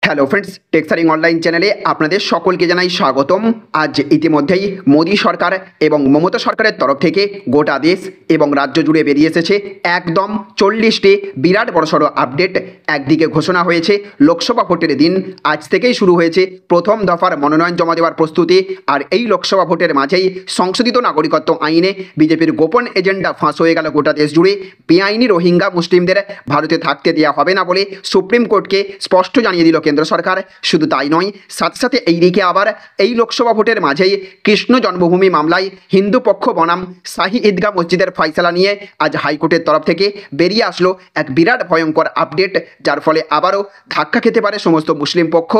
Hello friends, টেক্সারিং online চ্যানেলে আপনাদের সকলকে জানাই স্বাগতম। আজ ইতিমধ্যেই মোদী সরকার এবং মমতা সরকারের তরফ থেকে গোটা দেশ এবং রাজ্য জুড়ে বেরিয়ে এসেছে একদম 40টি বিরাট বড়সড় আপডেট। একদিকে ঘোষণা হয়েছে লোকসভা ভোটের দিন, আজ থেকেই শুরু হয়েছে প্রথম দফার মনোনয়ন জমা দেওয়ার প্রস্তুতি। আর এই লোকসভা ভোটের মাঝেই সংশোধিত নাগরিকত্ব আইনে বিজেপির গোপন এজেন্ডা ফাঁস হয়ে গেল গোটা দেশ জুড়ে। বেআইনি রোহিঙ্গা মুসলিমদের ভারতে থাকতে দেওয়া হবে না বলে সুপ্রিম কোর্টকে স্পষ্ট জানিয়ে দিল কেন্দ্র সরকার। শুধু তাই নয়, সাথে সাথে এইদিকে আবার এই লোকসভা ভোটের মাঝেই কৃষ্ণ জন্মভূমি মামলায় হিন্দু পক্ষ বনাম শাহী ঈদগাহ মসজিদের ফয়সালা নিয়ে আজ হাইকোর্টের তরফ থেকে বেরিয়ে আসলো এক বিরাট ভয়ঙ্কর আপডেট, যার ফলে আবারও ধাক্কা খেতে পারে সমস্ত মুসলিম পক্ষ।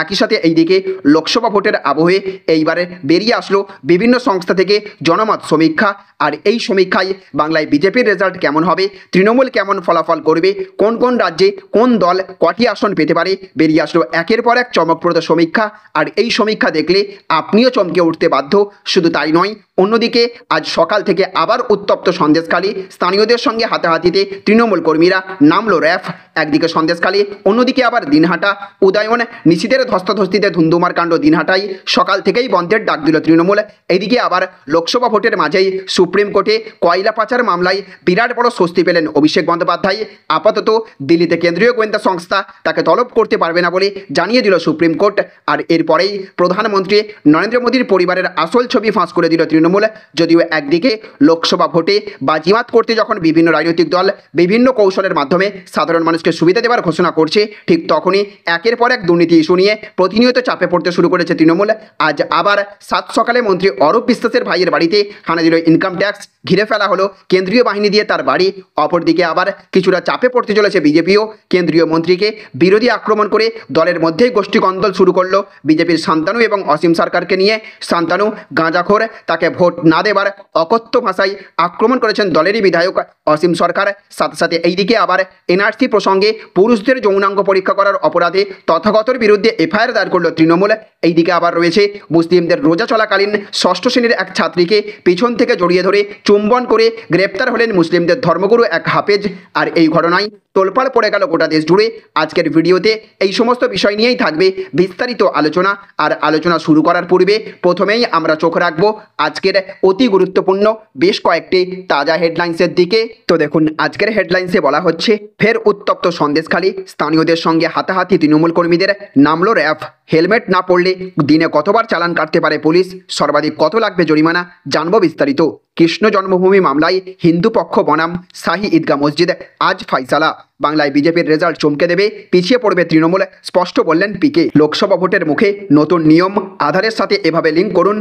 একই সাথে এইদিকে লোকসভা ভোটের আবহে এইবারে বেরিয়ে আসলো বিভিন্ন সংস্থা থেকে জনমত সমীক্ষা। আর এই সমীক্ষায় বাংলায় বিজেপির রেজাল্ট কেমন হবে, তৃণমূল কেমন ফলাফল করবে, কোন কোন রাজ্যে কোন দল কটি আসন পেতে পারে, বেরিয়ে আসলো একের পর এক চমকপ্রদ সমীক্ষা। আর এই সমীক্ষা দেখলে আপনিও চমকে উঠতে বাধ্য। শুধু তাই নয়, অন্যদিকে আজ সকাল থেকে আবার উত্তপ্ত সন্দেশখালী, স্থানীয়দের সঙ্গে হাতাহাতিতে তৃণমূল কর্মীরা নামলো র্যাফ। একদিকে সন্দেশখালী, অন্যদিকে আবার দিনহাটা, উদয়ন নিশীথের ধস্তাধস্তিতে ধুন্ধুমার কাণ্ড দিনহাটায়। সকাল থেকেই বন্ধের ডাক দিল তৃণমূল। এদিকে আবার লোকসভা ভোটের মাঝেই সুপ্রিম কোর্টে কয়লা পাচার মামলায় বিরাট বড় স্বস্তি পেলেন অভিষেক বন্দ্যোপাধ্যায়। আপাতত দিল্লিতে কেন্দ্রীয় গোয়েন্দা সংস্থা তাকে তলব করতে পারবে না বলে জানিয়ে দিল সুপ্রিম কোর্ট। আর এরপরেই প্রধানমন্ত্রী নরেন্দ্র মোদীর পরিবারের আসল ছবি ফাঁস করে দিল তৃণমূল। যদিও একদিকে লোকসভা ভোটে বাজিমাত করতে যখন বিভিন্ন রাজনৈতিক দল বিভিন্ন কৌশলের মাধ্যমে সাধারণ মানুষকে সুবিধা দেওয়ার ঘোষণা করছে, ঠিক তখনই একের পর এক দুর্নীতি ইস্যু নিয়ে প্রতিনিয়ত চাপে পড়তে শুরু করেছে তৃণমূল। আজ আবার সাত সকালে মন্ত্রী অরূপ বিশ্বাসের ভাইয়ের বাড়িতে হানা দিল ইনকাম ট্যাক্স, ঘিরে ফেলা হলো কেন্দ্রীয় বাহিনী দিয়ে তার বাড়ি। অপরদিকে আবার কিছুটা চাপে পড়তে চলেছে বিজেপিও। কেন্দ্রীয় মন্ত্রীকে বিরোধী আক্রমণ করে দলের মধ্যেই গোষ্ঠী কন্দল শুরু করলো বিজেপির শান্তানু এবং অসীম সরকারকে নিয়ে। শান্তানু গাঁজাখোর, তাকে ভোট না দেবার অকথ্য ভাষায় আক্রমণ করেছেন দলেরই বিধায়ক অসীম সরকার। সাথে সাথে এইদিকে আবার এনআরসি প্রসঙ্গে পুরুষদের যৌনাঙ্গ পরীক্ষা করার অপরাধে তথাগতর বিরুদ্ধে এফআইআর দায়ের করল তৃণমূল। এইদিকে আবার রয়েছে মুসলিমদের রোজা চলাকালীন ষষ্ঠ শ্রেণীর এক ছাত্রীকে পিছন থেকে জড়িয়ে ধরে চুম্বন করে গ্রেপ্তার হলেন মুসলিমদের ধর্মগুরু এক হাফেজ। আর এই ঘটনায় তোলপাড় পড়ে গেল গোটা দেশ জুড়ে। আজকের ভিডিওতে এই সমস্ত বিষয় নিয়েই থাকবে বিস্তারিত আলোচনা। আর আলোচনা শুরু করার পূর্বে প্রথমেই আমরা চোখ রাখবো আজকের অতি গুরুত্বপূর্ণ বেশ কয়েকটি তাজা হেডলাইন্সের দিকে। তো দেখুন, আজকের হেডলাইন্সে বলা হচ্ছে ফের উত্তপ্ত সন্দেশখালী, স্থানীয়দের সঙ্গে হাতাহাতি তৃণমূল কর্মীদের, নামলো র্যাফ। হেলমেট না পড়লে দিনে কতবার চালান কাটতে পারে পুলিশ, সর্বাধিক কত লাগবে জরিমানা, জানবো বিস্তারিত। কৃষ্ণ জন্মভূমি মামলায় হিন্দু পক্ষ বনাম শাহী ঈদগাহ মসজিদ, আজ ফয়সালা। বাংলায় বিজেপির রেজাল্ট চমকে দেবে, পিছিয়ে পড়বে তৃণমূল, স্পষ্ট বললেন পিকে। লোকসভা ভোটের মুখে নতুন নিয়ম, আধারের সাথে এভাবে লিঙ্ক করুন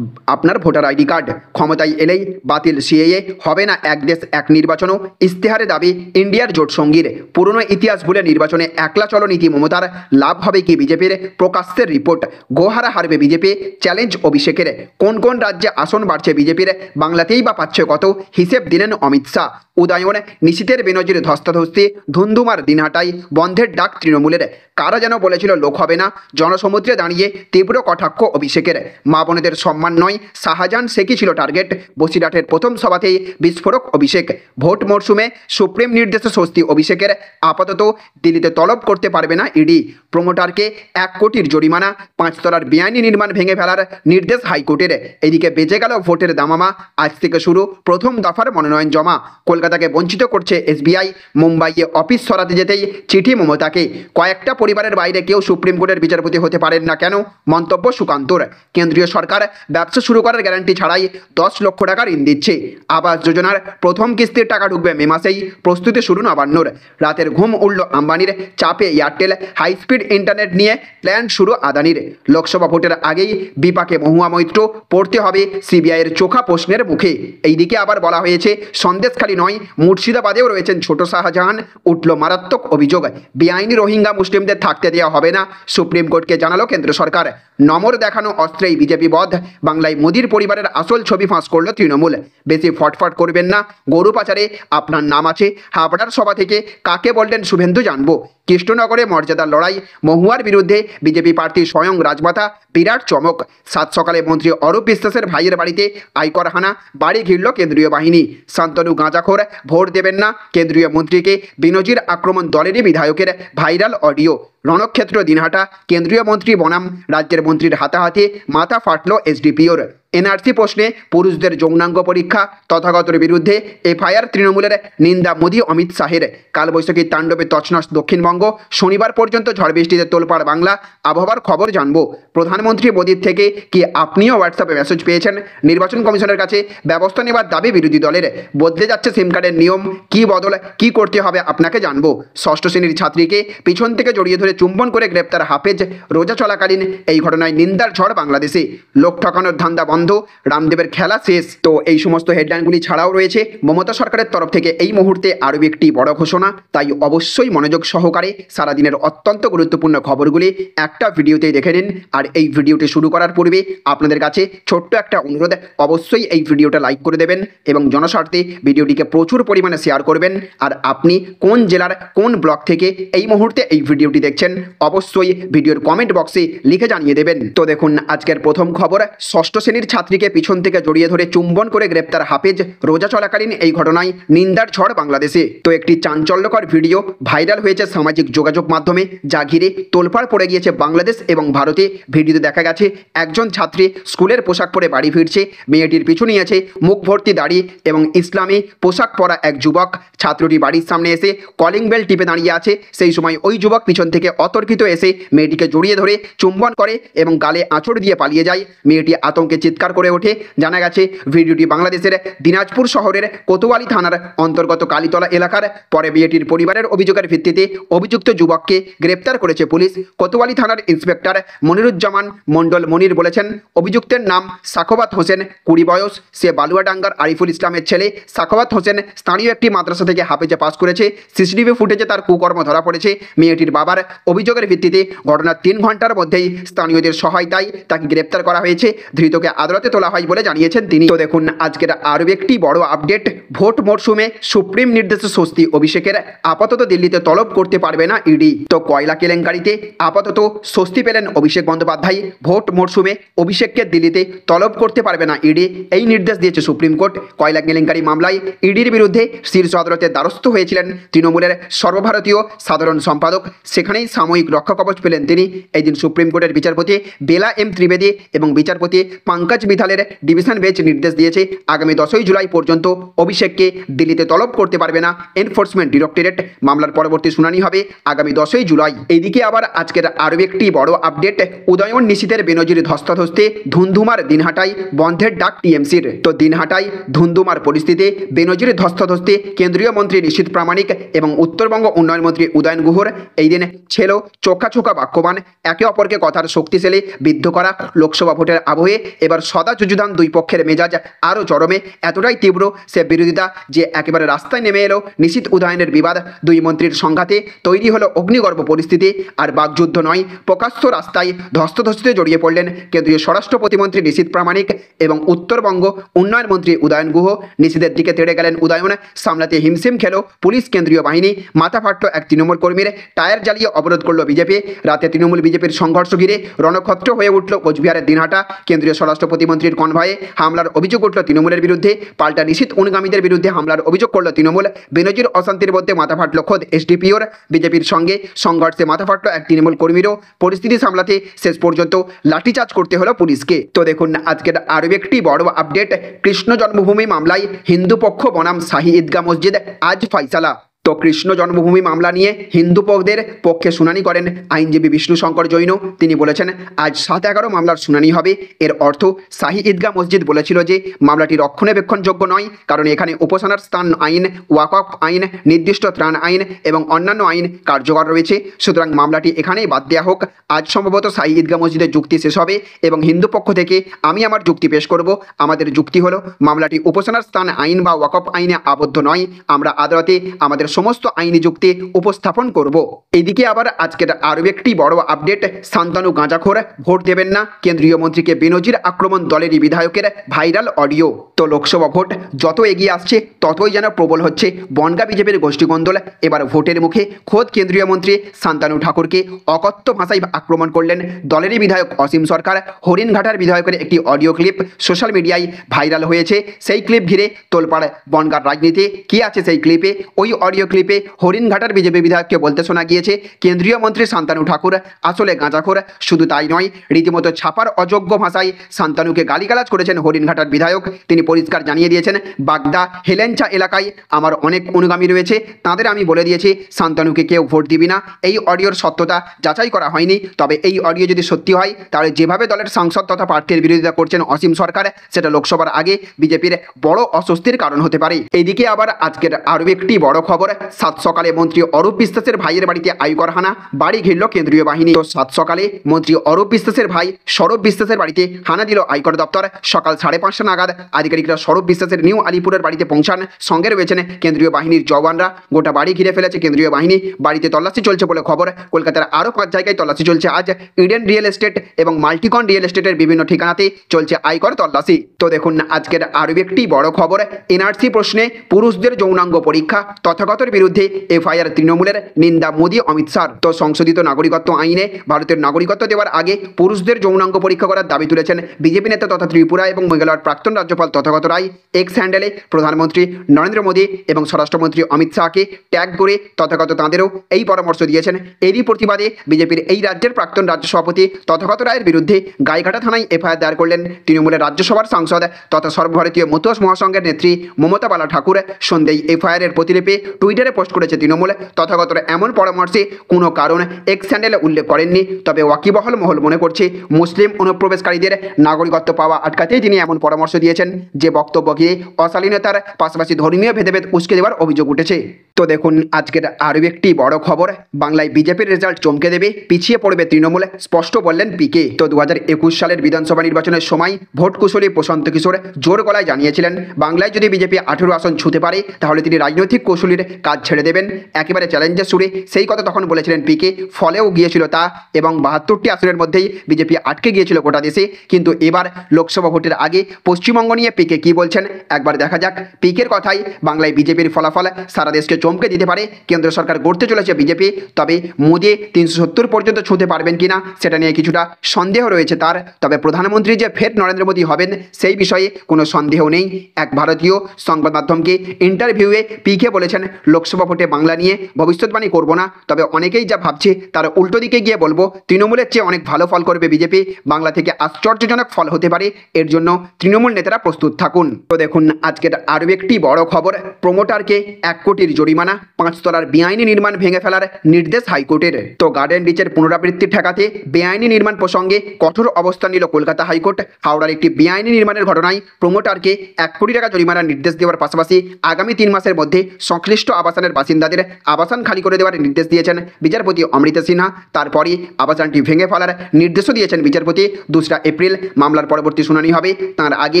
আপনার ভোটার আইডি কার্ড। ক্ষমতায় এলেই বাতিল সিএএ, হবে না এক দেশ এক নির্বাচনও, ইস্তেহারে দাবি ইন্ডিয়ার জোট সঙ্গীর। পুরনো ইতিহাস ভুলে নির্বাচনে একলা চলো নীতি মমতার, লাভ হবে কি বিজেপির, প্রকাশ্যের রিপোর্ট। গোহারা হারবে বিজেপি, চ্যালেঞ্জ অভিষেকের। কোন কোন রাজ্যে আসন বাড়ছে বিজেপির, বাংলাতেই বা পাচ্ছে কত, হিসেব দিলেন অমিত শাহ। উদয়ন নিশীথের বেনজির ধস্তাধস্তি, ধুন্ধুমার দিনহাটায় বন্ধের ডাক তৃণমূলের। কারা যেন বলেছিল লোক হবে না, জনসমুদ্রে দাঁড়িয়ে তীব্র কটাক্ষ অভিষেকের। মা বোনেদের সম্মান নয়, শাহজাহান শেখই ছিল টার্গেট। বসিরহাটের প্রথম সভাতেই বিস্ফোরক অভিষেক। ভোট মরশুমে সুপ্রিম নির্দেশে স্বস্তি অভিষেকের। আপাতত দিল্লিতে তলব করতে পারবে না ইডি। প্রমোটারকে 1 কোটির জরিমানা, 5 তলার বেআইনি নির্মাণ ভেঙে ফেলার নির্দেশ হাইকোর্টের। এদিকে বেজে গেল ভোটের দামামা, আজ থেকে শুরু প্রথম দফার মনোনয়ন জমা। কলকাতাকে বঞ্চিত করছে এসবিআই, মুম্বাইয়ে অফিস সরাতে যেতেই চিঠি মমতাকে। কয়েকটা পরিবারের বাইরে কেউ সুপ্রিম কোর্টের বিচারপতি হতে পারেন না কেন, মন্তব্য সুকান্তর। কেন্দ্রীয় সরকার ব্যবসা শুরু করার গ্যারান্টি ছাড়াই 10 লক্ষ টাকা ঋণ দিচ্ছে। আবাস যোজনার প্রথম কিস্তির টাকা ঢুকবে মে মাসেই, প্রস্তুতি শুরু নবান্নর। রাতের ঘুম উড়ল আম্বানির, চাপে এয়ারটেল, হাই স্পিড ইন্টারনেট নিয়ে প্ল্যান শুরু আদানির। লোকসভা ভোটের আগেই বিপাকে মহুয়া মৈত্র, পড়তে হবে সিবিআইয়ের চোখা প্রশ্নের মুখে। এইদিকে আবার বলা হয়েছে সন্দেশখালী নয়, মুর্শিদাবাদেও রয়েছেন ছোট শাহজাহান। উঠল মারাত্মক অভিযোগ, বেআইনি রোহিঙ্গা মুসলিমদের থাকতে দেওয়া হবে না, সুপ্রিম কোর্টকে জানালো কেন্দ্র সরকার। নমর দেখানো অস্ত্রেই বিজেপি বধ, বাংলায় মোদীর পরিবারের আসল ছবি ফাঁস করল তৃণমূল। বেশি ফটফট করবেন না, গরু পাচারে আপনার নাম আছে। হাবড়ার সভা থেকে কাকে বললেন শুভেন্দু জানবো। কৃষ্ণনগরে মর্যাদার লড়াই, মহুয়ার বিরুদ্ধে বিজেপি প্রার্থী স্বয়ং রাজমাতা, বিরাট চমক। সাত সকালে মন্ত্রী অরূপ বিশ্বাসের ভাইয়ের বাড়িতে আয়কর হানা, বাড়ি ঘিরল কেন্দ্রীয় বাহিনী। শান্তনু গাঁজাখোর, ভোট দেবেন না কেন্দ্রীয় মন্ত্রীকে, বিনজির আক্রমণ দলেরই বিধায়কের, ভাইরাল অডিও। রণক্ষেত্র দিনহাটা, কেন্দ্রীয় মন্ত্রী বনাম রাজ্যের মন্ত্রীর হাতাহাতি, মাথা ফাটল এসডিপিওর। এনআরসি প্রশ্নে পুরুষদের যৌনাঙ্গ পরীক্ষা, তথাগতর বিরুদ্ধে এফআইআর, তৃণমূলের নিন্দা মোদী অমিত শাহের। কালবৈশাখীর তাণ্ডবে তছনছ দক্ষিণবঙ্গ, শনিবার পর্যন্ত ঝড় বৃষ্টিতে তোলপাড় বাংলা। আবহাওয়ার খবর জানবো। প্রধানমন্ত্রী মোদীর থেকে কি আপনিও হোয়াটসঅ্যাপে মেসেজ পেয়েছেন? নির্বাচন কমিশনের কাছে ব্যবস্থা নেবার দাবি বিরোধী দলের। বদলে যাচ্ছে সিম কার্ডের নিয়ম, কি বদল, কি করতে হবে আপনাকে জানবো। ষষ্ঠ শ্রেণীর ছাত্রীকে পিছন থেকে জড়িয়ে ধরে চুম্বন করে গ্রেপ্তার হাফেজ, রোজা চলাকালীন। এই ঘটনায় নিন্দার ঝড় বাংলাদেশে। লোক ঠকানোর ধান্দা বন্ধ, রামদেবের খেলা শেষ। তো এই সমস্ত হেডলাইনগুলি ছাড়াও রয়েছে মমতা সরকারের তরফ থেকে এই মুহূর্তে আরও একটি বড় ঘোষণা। তাই অবশ্যই মনোযোগ সহকারে সারাদিনের অত্যন্ত গুরুত্বপূর্ণ খবরগুলি একটা ভিডিওতেই দেখে নিন। আর এই ভিডিওটি শুরু করার পূর্বে আপনাদের কাছে ছোট্ট একটা অনুরোধ, অবশ্যই এই ভিডিওটা লাইক করে দেবেন এবং জনস্বার্থে ভিডিওটিকে প্রচুর পরিমাণে ষেয়ার করবেন। আর আপনি কোন জেলার কোন ব্লক থেকে এই মুহূর্তে এই ভিডিওটি দেখছেন অবশ্যই ভিডিওর কমেন্ট বক্সে লিখে জানিয়ে দেবেন। তো দেখুন আজকের প্রথম খবর, ষষ্ঠ শ্রেণীর ছাত্রীকে পিছন থেকে জড়িয়ে ধরে চুম্বন করে গ্রেপ্তার হাফেজ, রোজা চলাকালীন। এই ঘটনায় নিন্দার ঝড় বাংলাদেশে। তো একটি চাঞ্চল্যকর ভিডিও ভাইরাল হয়েছে সামাজিক যোগাযোগ মাধ্যমে, যা ঘিরে তোলপাড় পড়ে গিয়েছে বাংলাদেশ এবং ভারতে। ভিডিওতে দেখা গেছে একজন ছাত্রী স্কুলের পোশাক পরে বাড়ি ফিরছে। মেয়েটির পিছু নিয়েছে মুখ ভর্তি দাড়ি এবং ইসলামী পোশাক পরা এক যুবক। ছাত্রটি বাড়ির সামনে এসে কলিং বেল টিপে দাঁড়িয়ে আছে। সেই সময় ওই যুবক পিছন থেকে অতর্কিত এসে মেয়েটিকে জড়িয়ে ধরে চুম্বন করে এবং গালে আঁচড় দিয়ে পালিয়ে যায়। মেয়েটি আতঙ্কে চিৎকার করে ওঠে। জানা গেছে ভিডিওটি বাংলাদেশের দিনাজপুর শহরের কোতোয়ালি থানার অন্তর্গত কালীতলা এলাকার। পরে মেয়েটির পরিবারের অভিযোগের ভিত্তিতে অভিযুক্ত যুবককে গ্রেপ্তার করেছে পুলিশ। কোতোয়ালি থানার ইন্সপেক্টর মনিরুজ্জামান মণ্ডল মনির বলেছেন, অভিযুক্তের নাম সাখাওয়াত হোসেন, 20 বয়স। সে বালুয়াডাঙ্গার আরিফুল ইসলামের ছেলে। সাখাওয়াত হোসেন স্থানীয় একটি মাদ্রাসা থেকে হাফেজে পাস করেছে। সিসিটিভি ফুটেজে তার কুকর্ম ধরা পড়েছে। মেয়েটির বাবার অভিযোগের ভিত্তিতে ঘটনার 3 ঘন্টার মধ্যেই স্থানীয়দের সহায়তায় তাকে গ্রেপ্তার করা হয়েছে। ধৃতকে আদালতে তোলা হয় বলে জানিয়েছেন তিনি। তো দেখুন আজকের আরও একটি বড় আপডেট, ভোট মরশুমে সুপ্রিম নির্দেশে স্বস্তি অভিষেকের। আপাতত দিল্লিতে তলব করতে পারবে না ইডি। তো কয়লা কেলেঙ্কারিতে আপাতত স্বস্তি পেলেন অভিষেক বন্দ্যোপাধ্যায়। ভোট মরশুমে অভিষেককে দিল্লিতে তলব করতে পারবে না ইডি, এই নির্দেশ দিয়েছে সুপ্রিম কোর্ট। কয়লা কেলেঙ্কারি মামলায় ইডির বিরুদ্ধে শীর্ষ আদালতের দ্বারস্থ হয়েছিলেন তৃণমূলের সর্বভারতীয় সাধারণ সম্পাদক। সেখানেই সাময়িক রক্ষাকবচ পেলেন তিনি। এই দিন সুপ্রিম কোর্টের বিচারপতি বেলা এম ত্রিবেদী এবং বিচারপতি পঙ্কজ মিথালের ডিভিশন বেঞ্চ নির্দেশ দিয়েছে আগামী 10ই জুলাই পর্যন্ত অভিষেককে দিল্লিতে তলব করতে পারবে না এনফোর্সমেন্ট ডিরেক্টরেট। মামলার পরবর্তী শুনানি হবে আগামী 10ই জুলাই। এইদিকে আবার আজকের আরও একটি বড় আপডেট, উদয়ন নিশীথের বেনজির ধস্তাধস্তি, ধুন্ধুমার দিনহাটায় বন্ধের ডাক টিএমসির। তো দিনহাটায় ধুন্ধুমার পরিস্থিতি, বেনজির ধস্তাধস্তি, কেন্দ্রীয় মন্ত্রী নিশীথ প্রামাণিক এবং উত্তরবঙ্গ উন্নয়ন মন্ত্রী উদয়ন গুহর এই দিন ছিল চোখা চোখা বাক্যবান। একে অপরকে কথার শক্তিশালী বিদ্ধ করা। লোকসভা ভোটের আবহে এবার সদা যুযুধান দুই পক্ষের মেজাজ আরও চরমে। এতটাই তীব্র সে বিরোধিতা যে একেবারে রাস্তায় নেমে এলো নিশীথ উদয়নের বিবাদ। দুই মন্ত্রীর সংঘাতে তৈরি হলো অগ্নিগর্ভ পরিস্থিতি। আর বাকযুদ্ধ নয়, প্রকাশ্য রাস্তায় ধস্তাধস্তিতে জড়িয়ে পড়লেন কেন্দ্রীয় স্বরাষ্ট্র প্রতিমন্ত্রী নিশীথ প্রামাণিক এবং উত্তরবঙ্গ উন্নয়ন মন্ত্রী উদয়ন গুহ। নিশীথের দিকে তেড়ে গেলেন উদয়ন। সামলাতে হিমশিম খেল পুলিশ, কেন্দ্রীয় বাহিনী। মাথা ফাটল এক তৃণমূল কর্মীর, টায়ার জ্বালিয়ে অবরোধ করল বিজেপি। রাতে তৃণমূল বিজেপির সংঘর্ষ ঘিরে রণক্ষেত্র হয়ে উঠল কোচবিহারের দিনহাটা। কেন্দ্রীয় স্বরাষ্ট্র প্রতিমন্ত্রীর কনভয়ে হামলার অভিযোগ উঠল তৃণমূলের বিরুদ্ধে। পাল্টা নিশীথ অনুগামীদের বিরুদ্ধে হামলার অভিযোগ করল তৃণমূল। বেনজির অশান্তির মধ্যে মাথা ফাটল খোদ এসডিপিওর। বিজেপির সঙ্গে সংঘর্ষে মাথা ফাটল এক তৃণমূল কর্মীরও। পরিস্থিতি সামলাতে শেষ পর্যন্ত লাঠিচার্জ করতে হলো পুলিশকে। তো দেখুন আজকের আরও একটি বড় আপডেট, কৃষ্ণ জন্মভূমি মামলায় হিন্দু পক্ষ বনাম শাহী ঈদগাহ মসজিদ, আজ ফয়সালা। তো কৃষ্ণ জন্মভূমি মামলা নিয়ে হিন্দু পক্ষের পক্ষে শুনানি করেন আইনজীবী বিষ্ণু শঙ্কর জৈন। তিনি বলেছেন আজ 7/11 মামলার শুনানি হবে। এর অর্থ শাহী ঈদগাহ মসজিদ বলেছিল যে মামলাটি রক্ষণাবেক্ষণযোগ্য নয়, কারণ এখানে উপাসনার স্থান আইন, ওয়াকফ আইন, নির্দিষ্ট ত্রাণ আইন এবং অন্যান্য আইন কার্যকর রয়েছে। সুতরাং মামলাটি এখানেই বাদ দেওয়া হোক। আজ সম্ভবত শাহী ঈদগাহ মসজিদের যুক্তি শেষ হবে এবং হিন্দু পক্ষ থেকে আমি আমার যুক্তি পেশ করব। আমাদের যুক্তি হলো মামলাটি উপাসনার স্থান আইন বা ওয়াকফ আইনে আবদ্ধ নয়। আমরা আদালতে আমাদের সমস্ত আইনি যুক্তি উপস্থাপন করব। এদিকে আবার আজকের আরও একটি বড় আপডেট, শান্তনু গাঁজাখোর, ভোট দেবেন না কেন্দ্রীয় মন্ত্রীকে বেনজির আক্রমণ দলেরই বিধায়কের ভাইরাল অডিও। তো লোকসভা ভোট যত এগিয়ে আসছে ততই যেন প্রবল হচ্ছে বনগাঁ বিজেপির গোষ্ঠীকন্দল। এবার ভোটের মুখে খোদ কেন্দ্রীয় মন্ত্রী শান্তনু ঠাকুরকে অকথ্য ভাষায় আক্রমণ করলেন দলেরই বিধায়ক অসীম সরকার। হরিণঘাটার বিধায়কের একটি অডিও ক্লিপ সোশ্যাল মিডিয়ায় ভাইরাল হয়েছে। সেই ক্লিপ ঘিরে তোলপাড় বনগাঁর রাজনীতি। কি আছে সেই ক্লিপে? ওই অডিও ক্লিপে হরিণঘাটার বিজেপি বিধায়ককে বলতে শোনা গিয়েছে, কেন্দ্রীয় মন্ত্রী শান্তনু ঠাকুর আসলে গাঁজাখোর। শুধু তাই নয়, রীতিমতো ছাপার অযোগ্য ভাষায় শান্তনুকে গালিগালাজ করেছেন হরিণঘাটার বিধায়ক। তিনি পরিষ্কার জানিয়ে দিয়েছেন, বাগদা হেলেঞ্চা এলাকায় আমার অনেক অনুগামী রয়েছে, তাদের আমি বলে দিয়েছি শান্তনুকে কেউ ভোট দিবি না। এই অডিওর সত্যতা যাচাই করা হয়নি, তবে এই অডিও যদি সত্যি হয় তাহলে যেভাবে দলের সাংসদ তথা প্রার্থীর বিরোধিতা করছেন অসীম সরকার, সেটা লোকসভার আগে বিজেপির বড় অস্বস্তির কারণ হতে পারে। এদিকে আবার আজকের আরও একটি বড় খবর, সাত সকালে মন্ত্রী অরূপ বিশ্বাসের ভাইয়ের বাড়িতে আয়কর হানা, বাড়ি ঘিরল কেন্দ্রীয় বাহিনী। তো সাত সকালে মন্ত্রী অরূপ বিশ্বাসের ভাই সৌরভ বিশ্বাসের বাড়িতে হানা দিল আয়কর দপ্তর। সকাল 5:30 নাগাদ আধিকারিকরা সৌরভ বিশ্বাসের নিউ আলিপুরের বাড়িতে পৌঁছান। সঙ্গে রয়েছেন কেন্দ্রীয় বাহিনীর জওয়ানরা। গোটা বাড়ি ঘিরে ফেলেছে কেন্দ্রীয় বাহিনী। বাড়িতে তল্লাশি চলছে বলে খবর। কলকাতার আরও 5 জায়গায় তল্লাশি চলছে আজ। ইডেন রিয়েল এস্টেট এবং মাল্টিকন রিয়েল এস্টেটের বিভিন্ন ঠিকানাতে চলছে আয়কর তল্লাশি। তো দেখুন আজকের আরও একটি বড় খবর, এনআরসি প্রশ্নে পুরুষদের যৌনাঙ্গ পরীক্ষা তথাগতর বিরুদ্ধে এফআইআর, তৃণমূলের নিন্দা মোদী অমিত শাহ। তো সংশোধিত নাগরিকত্ব আইনে ভারতের নাগরিকত্ব দেওয়ার আগে পুরুষদের যৌনাঙ্গ পরীক্ষা করার দাবি তুলেছেন বিজেপি নেতা তথা ত্রিপুরা এবং মেঘালয়ের প্রাক্তন রাজ্যপাল তথাগত রায়। এক্স হ্যান্ডেলে প্রধানমন্ত্রী নরেন্দ্র মোদী এবং স্বরাষ্ট্রমন্ত্রী অমিত শাহকে ট্যাগ করে তথাগত তাঁদেরও এই পরামর্শ দিয়েছেন। এরই প্রতিবাদে বিজেপির এই রাজ্যের প্রাক্তন রাজ্য সভাপতি তথাগত রায়ের বিরুদ্ধে গাইঘাটা থানায় এফআইআর দায়ের করলেন তৃণমূলের রাজ্যসভার সাংসদ তথা সর্বভারতীয় মতুয়াস মহাসংঘের নেত্রী মমতা বালা ঠাকুর। সন্ধ্যেই এফআইআরের প্রতিলিপি টুইটারে পোস্ট করেছে তৃণমূল। তথাগতর এমন পরামর্শে কোনো কারণ এক্স হ্যান্ডেলে উল্লেখ করেননি, তবে ওয়াকিবহল মহল মনে করছে মুসলিম অনুপ্রবেশকারীদের নাগরিকত্ব পাওয়া আটকাতেই তিনি এমন পরামর্শ দিয়েছেন, যে বক্তব্য গিয়ে অশালীনতার পাশাপাশি ধর্মীয় ভেদাভেদ উস্কে দেওয়ার অভিযোগ উঠেছে। তো দেখুন আজকের আরও একটি বড় খবর, বাংলায় বিজেপির রেজাল্ট চমকে দেবে, পিছিয়ে পড়বে তৃণমূল, স্পষ্ট বললেন পিকে। তো 2021 সালের বিধানসভা নির্বাচনের সময় ভোট কুশলী প্রশান্ত কিশোর জোর গলায় জানিয়েছিলেন, বাংলায় যদি বিজেপি 18 আসন ছুঁতে পারে তাহলে তিনি রাজনৈতিক কৌশলীর কাজ ছেড়ে দেবেন। একেবারে চ্যালেঞ্জের সুরে সেই কথা তখন বলেছিলেন পিকে। ফলেও গিয়েছিল তা, এবং 72টি আসনের মধ্যেই বিজেপি আটকে গিয়েছিল গোটা দেশে। কিন্তু এবার লোকসভা ভোটের আগে পশ্চিমবঙ্গ নিয়ে পিকে কি বলছেন একবার দেখা যাক। পিকের কথাই, বাংলায় বিজেপির ফলাফল সারা দেশকে চমকে দিতে পারে। কেন্দ্র সরকার গড়তে চলেছে বিজেপি, তবে মোদী 370 পর্যন্ত ছুঁতে পারবেন কিনা সেটা নিয়ে কিছুটা সন্দেহ রয়েছে তার। তবে প্রধানমন্ত্রী যে ফের নরেন্দ্র মোদী হবেন সেই বিষয়ে কোনো সন্দেহ নেই। এক ভারতীয় সংবাদ মাধ্যমকে ইন্টারভিউয়ে পিকে বলেছেন, লোকসভা ভোটে বাংলা নিয়ে ভবিষ্যৎবাণী করব না, তবে অনেকেই যা ভাবছে তার উল্টো দিকে গিয়ে বলবো, তৃণমূলের চেয়ে অনেক ভালো ফল করবে বিজেপি, বাংলা থেকে আশ্চর্যজনক ফল হতে পারে, এর জন্য তৃণমূল নেতারা প্রস্তুত থাকুন। তো দেখুন আজকের আরও একটি বড় খবর, প্রমোটারকে 1 কোটির জরিমানা, 5 তলার বেআইনি নির্মাণ ভেঙে ফেলার নির্দেশ হাইকোর্টের। তো গার্ডেন রিচের পুনরাবৃত্তি ঠেকাতে বেআইনি নির্মাণ প্রসঙ্গে কঠোর অবস্থান নিল কলকাতা হাইকোর্ট। হাওড়ার একটি বেআইনি নির্মাণের ঘটনায় প্রমোটারকে 1 কোটি টাকা জরিমানার নির্দেশ দেওয়ার পাশাপাশি আগামী 3 মাসের মধ্যে সংশ্লিষ্ট আবাসনের বাসিন্দাদের আবাসন খালি করে দেওয়ার নির্দেশ দিয়েছেন বিচারপতি অমৃতা সিনহা। তারপরই আবাসনটি ভেঙে ফেলার নির্দেশও দিয়েছেন বিচারপতি। 2 এপ্রিল মামলার পরবর্তী শুনানি হবে। তার আগে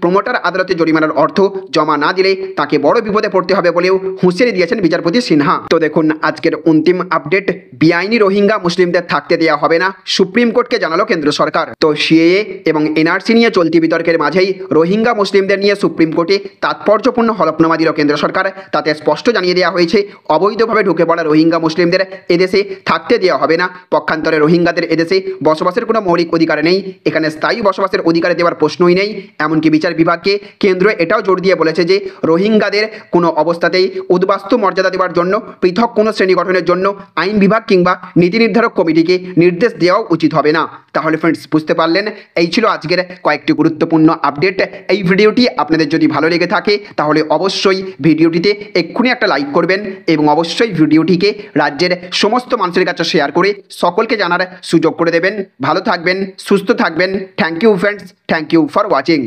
প্রমোটার আদালতে জরিমানার অর্থ জমা না দিলে তাকে বড় বিপদে পড়তে হবে বলেও হুঁশিয়ারি দিয়েছেন বিচারপতি সিনহা। তো দেখুন আজকের অন্তিম আপডেট, বেআইনি রোহিঙ্গা মুসলিমদের থাকতে দেওয়া হবে না, সুপ্রিম কোর্টকে জানালো কেন্দ্র সরকার। তো সিএএ এবং এনআরসি নিয়ে চলতি বিতর্কের মাঝেই রোহিঙ্গা মুসলিমদের নিয়ে সুপ্রিম কোর্টে তাৎপর্যপূর্ণ হলফনামা দিল কেন্দ্র সরকার। তাতে স্পষ্ট জানিয়ে দেওয়া হয়েছে, অবৈধভাবে ঢুকে পড়া রোহিঙ্গা মুসলিমদের এদেশে থাকতে দেওয়া হবে না। পক্ষান্তরে রোহিঙ্গাদের এদেশে বসবাসের কোনো মৌলিক অধিকার নেই, এখানে স্থায়ী বসবাসের অধিকার দেওয়ার প্রশ্নই নেই। এমনকি বিচার বিভাগকে কেন্দ্র এটাও জোর দিয়ে বলেছে যে রোহিঙ্গাদের কোনো অবস্থাতেই উদ্বাস্তু মর্যাদা দেওয়ার জন্য পৃথক কোনো শ্রেণী গঠনের জন্য আইন বিভাগ কিংবা নীতি নির্ধারক কমিটিকে নির্দেশ দেওয়াও উচিত হবে না। তাহলে ফ্রেন্ডস বুঝতে পারলেন, এই ছিল আজকের কয়েকটি গুরুত্বপূর্ণ আপডেট। এই ভিডিওটি আপনাদের যদি ভালো লেগে থাকে তাহলে অবশ্যই ভিডিওটিতে এক্ষুনি একটা লাইক করবেন এবং অবশ্যই ভিডিওটিকে রাজ্যের সমস্ত মানুষের কাছে শেয়ার করে সকলকে জানার সুযোগ করে দেবেন। ভালো থাকবেন, সুস্থ থাকবেন। Thank you friends, thank you for watching.